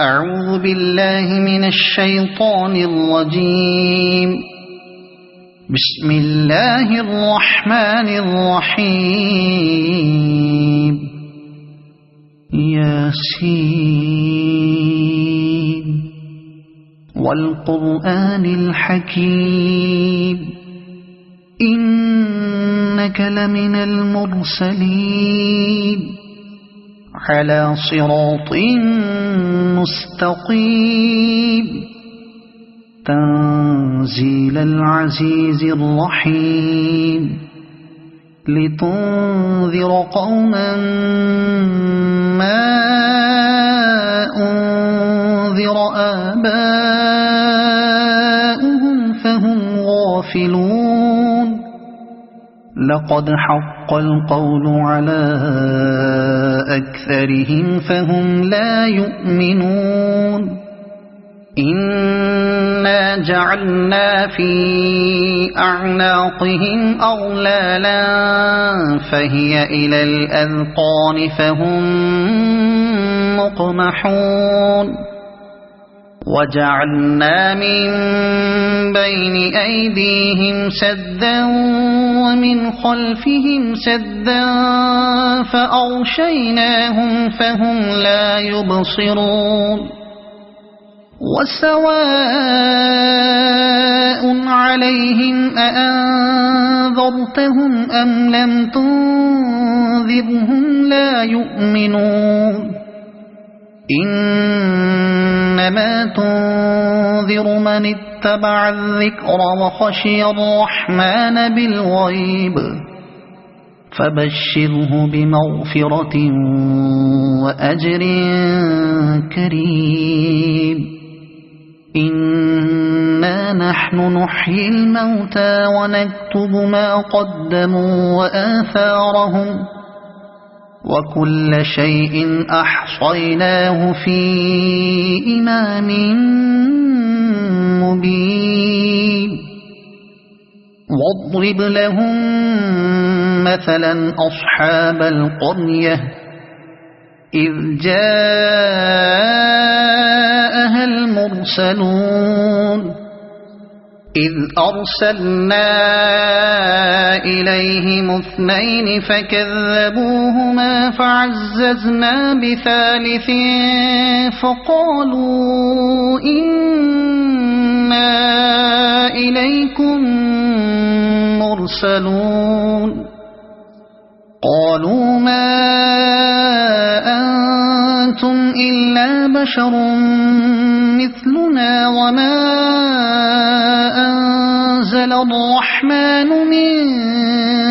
أعوذ بالله من الشيطان الرجيم. بسم الله الرحمن الرحيم. ياسين والقرآن الحكيم إنك لمن المرسلين على صراط مستقيم تنزيل العزيز الرحيم لتنذر قوما ما أنذر آباؤهم فهم غافلون. لقد حق القول على أكثرهم فهم لا يؤمنون. إنا جعلنا في أعناقهم أغلالا فهي إلى الأذقان فهم مقمحون. وجعلنا من بين أيديهم سدا ومن خلفهم سدا فأغشيناهم فهم لا يبصرون. وسواء عليهم أأنذرتهم أم لم تنذرهم لا يؤمنون. إنما تنذر من اتبع الذكر وخشي الرحمن بالغيب فبشره بمغفرة وأجر كريم. إنا نحن نحيي الموتى ونكتب ما قدموا وآثارهم وكل شيء أحصيناه في إمام مبين. واضرب لهم مثلا أصحاب القرية إذ جاءها المرسلون إذ أرسلنا إليهم اثنين فكذبوهما فعززنا بثالث فقالوا إنا إليكم مرسلون. قالوا ما أنتم إلا بشر مثلنا وما أنزل الرحمن من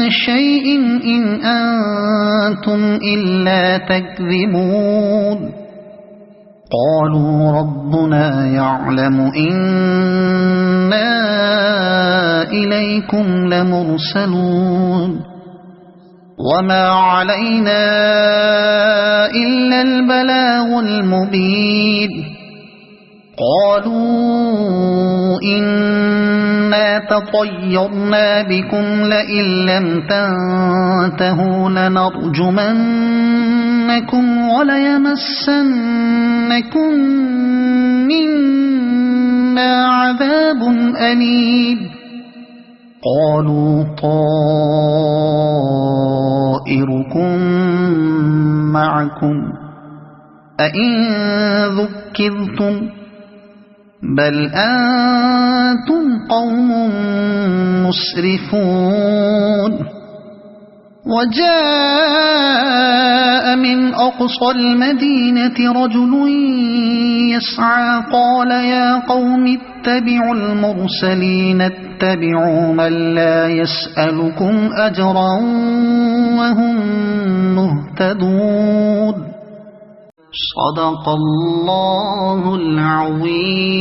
شيء إن أنتم إلا تكذبون. قالوا ربنا يعلم إنا إليكم لمرسلون وما علينا إلا البلاغ المبين. قالوا إنا تطيرنا بكم لئن لم تنتهوا لنرجمنكم وليمسنكم منا عذاب أليم. قالوا طائركم معكم أئن ذكرتم بل أنتم قوم مسرفون. وجاء من أقصى المدينة رجل يسعى قال يا قوم اتبعوا المرسلين اتبعوا من لا يسألكم أجرا وهم مهتدون. صدق الله العظيم.